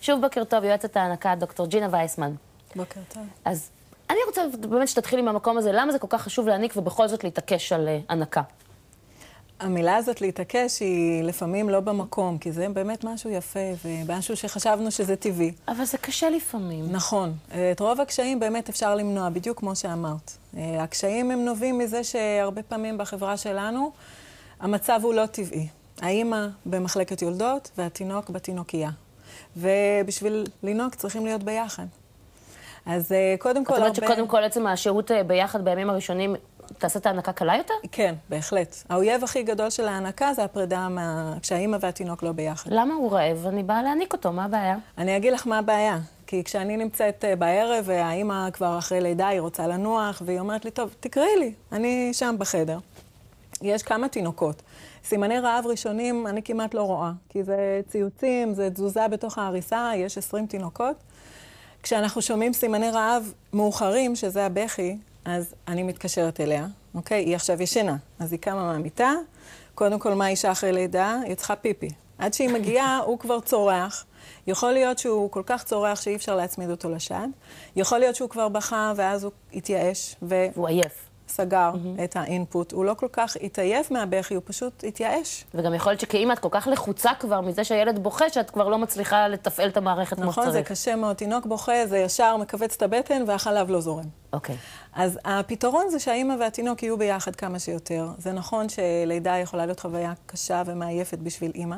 שוב בוקר טוב, יועצת ההנקה, דוקטור ג'ינה וייסמן. בוקר טוב. אז אני רוצה באמת שתתחילי מהמקום הזה, למה זה כל כך חשוב להעניק ובכל זאת להתעקש על הנקה? המילה הזאת להתעקש היא לפעמים לא במקום, כי זה באמת משהו יפה ומשהו שחשבנו שזה טבעי. אבל זה קשה לפעמים. נכון. את רוב הקשיים באמת אפשר למנוע, בדיוק כמו שאמרת. הקשיים הם נובעים מזה שהרבה פעמים בחברה שלנו המצב הוא לא טבעי. האמא במחלקת יולדות והתינוק בתינוקייה. ובשביל לינוק צריכים להיות ביחד. אז קודם כל את אומרת שקודם כל עצם השהות ביחד בימים הראשונים תעשה את ההנקה קלה יותר? כן, בהחלט. האויב הכי גדול של ההנקה זה הפרידה כשהאמא והתינוק לא ביחד. למה הוא רעב? אני באה להעניק אותו, מה הבעיה? אני אגיד לך מה הבעיה. כי כשאני נמצאת בערב והאמא כבר אחרי לידה, היא רוצה לנוח, והיא אומרת לי, טוב, תקראי לי, אני שם בחדר. יש כמה תינוקות. סימני רעב ראשונים אני כמעט לא רואה, כי זה ציוצים, זה תזוזה בתוך ההריסה, יש 20 תינוקות. כשאנחנו שומעים סימני רעב מאוחרים, שזה הבכי, אז אני מתקשרת אליה, אוקיי? היא עכשיו ישנה, אז היא קמה מהמיטה, קודם כל מה אישה אחרי לידה? היא צריכה פיפי. עד שהיא מגיעה, הוא כבר צורח. יכול להיות שהוא כל כך צורח שאי אפשר להצמיד אותו לשד. יכול להיות שהוא כבר בכה ואז הוא התייאש. הוא עייף. סגר את האינפוט. הוא לא כל כך התעייף מהבכי, הוא פשוט התייאש. וגם יכול להיות שכאמא את כל כך לחוצה כבר מזה שהילד בוכה, שאת כבר לא מצליחה לתפעל את המערכת כמו שצריך. נכון, זה קשה מאוד. תינוק בוכה, זה ישר מכווץ את הבטן והחלב לא זורם. אוקיי. אז הפתרון זה שהאמא והתינוק יהיו ביחד כמה שיותר. זה נכון שלידה יכולה להיות חוויה קשה ומעייפת בשביל אמא.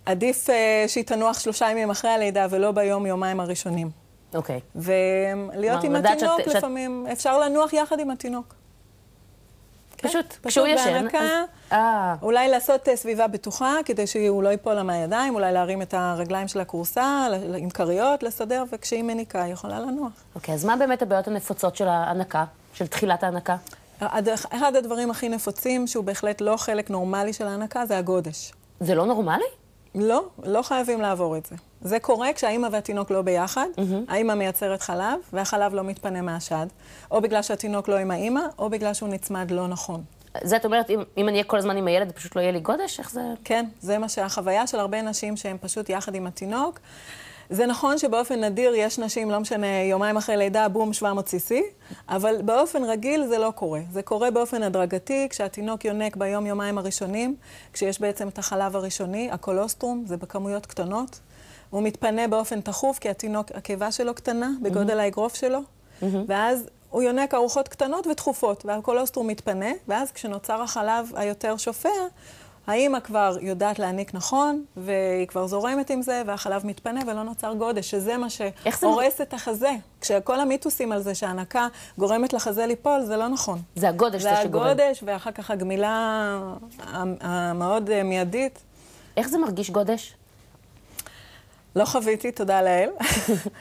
עדיף שהיא תנוח 3 ימים אחרי הלידה ולא ביום-יומיים הראשונים. אוקיי. ולהיות עם התינוק לפעמים, אפשר לנוח יחד עם התינוק. פשוט, כשהוא ישן. אולי לעשות סביבה בטוחה, כדי שהוא לא ייפול לה מהידיים, אולי להרים את הרגליים של הכורסה, עם כריות, לסדר, וכשהיא מניקה, היא יכולה לנוח. אוקיי, אז מה באמת הבעיות הנפוצות של ההנקה, של תחילת ההנקה? אחד הדברים הכי נפוצים, שהוא בהחלט לא חלק נורמלי של ההנקה, זה הגודש. זה לא נורמלי? לא, לא חייבים לעבור את זה. זה קורה כשהאמא והתינוק לא ביחד, האמא מייצרת חלב, והחלב לא מתפנה מהשד, או בגלל שהתינוק לא עם האמא, או בגלל שהוא נצמד לא נכון. זה את אומרת, אם אני אהיה כל הזמן עם הילד, פשוט לא יהיה לי גודש? איך זה? כן, זה מה שהחוויה של הרבה נשים שהם פשוט יחד עם התינוק. זה נכון שבאופן נדיר יש נשים, לא משנה, יומיים אחרי לידה, בום, 700 cc, אבל באופן רגיל זה לא קורה. זה קורה באופן הדרגתי, כשהתינוק יונק ביום-יומיים הראשונים, כשיש בעצם את החלב הראשוני, הקולוסטרום, זה בכמויות קטנות. הוא מתפנה באופן תחוף, כי הקיבה שלו קטנה, בגודל האגרוף שלו, ואז הוא יונק ארוחות קטנות ותחופות, והקולוסטרום מתפנה, ואז כשנוצר החלב היותר שופע, האמא כבר יודעת להעניק נכון, והיא כבר זורמת עם זה, והחלב מתפנה ולא נוצר גודש, שזה מה שהורס את החזה. כשכל המיתוסים על זה שההנקה גורמת לחזה ליפול, זה לא נכון. זה הגודש שגורם. זה הגודש, ואחר כך הגמילה המאוד מיידית. איך זה מרגיש גודש? לא חוויתי, תודה לאל.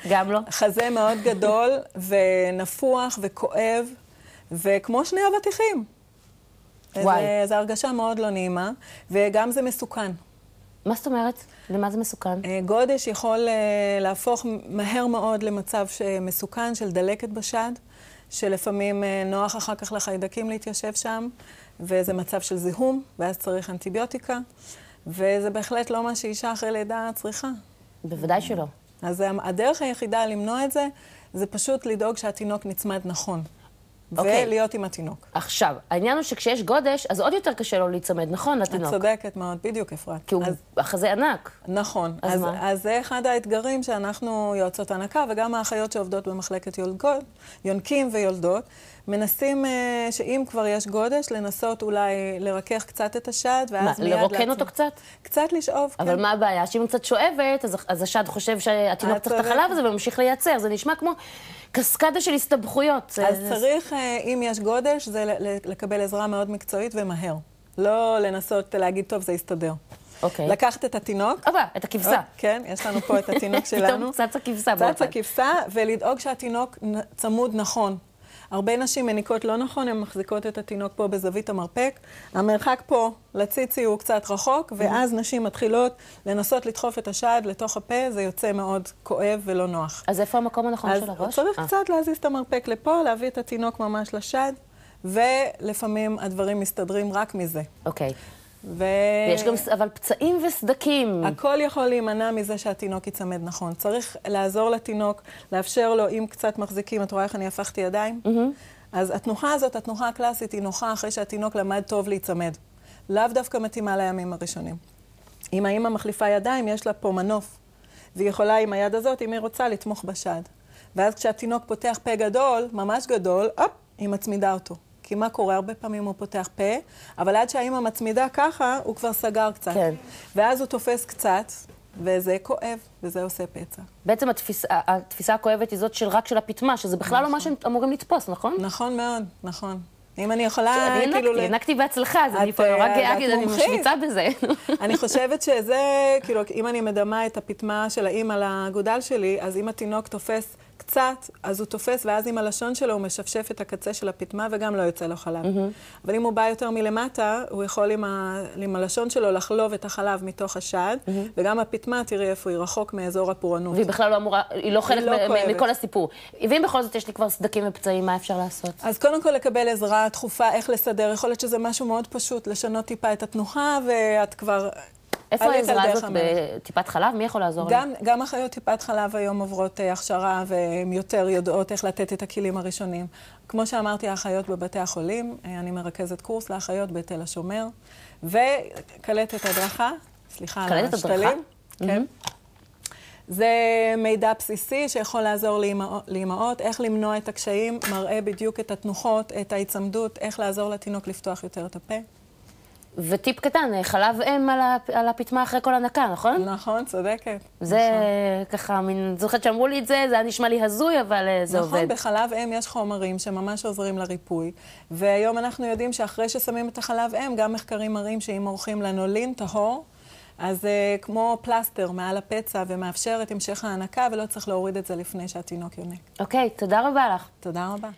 גם לא? חזה מאוד גדול ונפוח וכואב, וכמו שני אבטיחים. זו הרגשה מאוד לא נעימה, וגם זה מסוכן. מה זאת אומרת? למה זה מסוכן? גודש יכול להפוך מהר מאוד למצב מסוכן של דלקת בשד, שלפעמים נוח אחר כך לחיידקים להתיישב שם, וזה מצב של זיהום, ואז צריך אנטיביוטיקה, וזה בהחלט לא מה שאישה אחרי לידה צריכה. בוודאי שלא. אז הדרך היחידה למנוע את זה, זה פשוט לדאוג שהתינוק נצמד נכון. ולהיות עם התינוק. עכשיו, העניין הוא שכשיש גודש, אז עוד יותר קשה לו להיצמד, נכון, לתינוק? את צודקת מאוד, בדיוק אפרת. כי הוא החזה ענק. נכון. אז זה אחד האתגרים שאנחנו יועצות הנקה, וגם האחיות שעובדות במחלקת יונקים ויולדות, מנסים שאם כבר יש גודש, לנסות אולי לרכך קצת את השד, ואז מיד לרוקן אותו קצת? קצת לשאוב, כן. אבל מה הבעיה? שאם קצת שואבת, אז השד חושב שהתינוק צריך את החלב הזה וממשיך לייצר. זה נשמע כמו קסקדה של הסתבכויות. אז צריך, אם יש גודש, זה לקבל עזרה מאוד מקצועית ומהר. לא לנסות להגיד, טוב, זה יסתדר. אוקיי. לקחת את התינוק. את הכבשה. כן, יש לנו פה את התינוק שלנו. פתאום צץ הכבשה. צץ הכבשה, ולדאוג שהתינוק צמוד נכון. הרבה נשים מניקות לא נכון, הן מחזיקות את התינוק פה בזווית המרפק. המרחק פה לציצי הוא קצת רחוק, ואז נשים מתחילות לנסות לדחוף את השד לתוך הפה, זה יוצא מאוד כואב ולא נוח. אז איפה המקום הנכון של הראש? אז צריך קצת להזיז את המרפק לפה, להביא את התינוק ממש לשד, ולפעמים הדברים מסתדרים רק מזה. אוקיי. ויש גם אבל פצעים וסדקים. הכל יכול להימנע מזה שהתינוק יצמד נכון. צריך לעזור לתינוק, לאפשר לו, אם קצת מחזיקים, את רואה איך אני הפכתי ידיים? אז התנוחה הזאת, התנוחה הקלאסית, היא נוחה אחרי שהתינוק למד טוב להיצמד. לאו דווקא מתאימה לימים הראשונים. אם האמא מחליפה ידיים, יש לה פה מנוף. והיא יכולה עם היד הזאת, אם היא רוצה, לתמוך בשד. ואז כשהתינוק פותח פה גדול, ממש גדול, היא מצמידה אותו. כי מה קורה? הרבה פעמים הוא פותח פה, אבל עד שהאמא מצמידה ככה, הוא כבר סגר קצת. כן. ואז הוא תופס קצת, וזה כואב, וזה עושה פצע. בעצם התפיסה הכואבת היא זאת רק של הפטמה, שזה בכלל לא מה שהם אמורים לתפוס, נכון? נכון מאוד, נכון. אם אני יכולה, כאילו... אני הנקתי בהצלחה, אז אני פה רק גאה, אני משוויצה בזה. אני חושבת שזה, כאילו, אם אני מדמה את הפטמה של האמא לגודל שלי, אז אם התינוק תופס קצת, אז הוא תופס, ואז עם הלשון שלו הוא משפשף את הקצה של הפטמה, וגם לא יוצא לו חלב. אבל אם הוא בא יותר מלמטה, הוא יכול עם הלשון שלו לחלוב את החלב מתוך השד, וגם הפטמה, תראי איפה היא רחוק מאזור הפורענות. והיא בכלל לא אמורה, היא לא חלק מכל הסיפור. ואם בכל זאת יש לי כבר סדקים ופצעים, מה אפשר לעשות? אז קודם כל לקבל עזרה דחופה, איך לסדר. יכול להיות שזה משהו מאוד פשוט, לשנות טיפה את התנוחה, ואת כבר... איפה העזרה הזאת? בטיפת חלב? מי יכול לעזור לי? גם אחיות טיפת חלב היום עוברות הכשרה, והן יותר יודעות איך לתת את הכלים הראשונים. כמו שאמרתי, האחיות בבתי החולים, אני מרכזת קורס לאחיות בתל השומר, וקלטת הדרכה, סליחה על השתלים. כן. זה מידע בסיסי שיכול לעזור לאמהות, איך למנוע את הקשיים, מראה בדיוק את התנוחות, את ההיצמדות, איך לעזור לתינוק לפתוח יותר את הפה. וטיפ קטן, חלב אם על הפטמה אחרי כל הנקה, נכון? נכון, צודקת. זה ככה, זוכרת שאמרו לי את זה, זה היה נשמע לי הזוי, אבל זה עובד. נכון, בחלב אם יש חומרים שממש עוזרים לריפוי, והיום אנחנו יודעים שאחרי ששמים את החלב אם, גם מחקרים מראים שאם עורכים לנולין טהור, אז כמו פלסטר מעל הפצע ומאפשר את המשך ההנקה, ולא צריך להוריד את זה לפני שהתינוק יונק. אוקיי, תודה רבה לך. תודה רבה.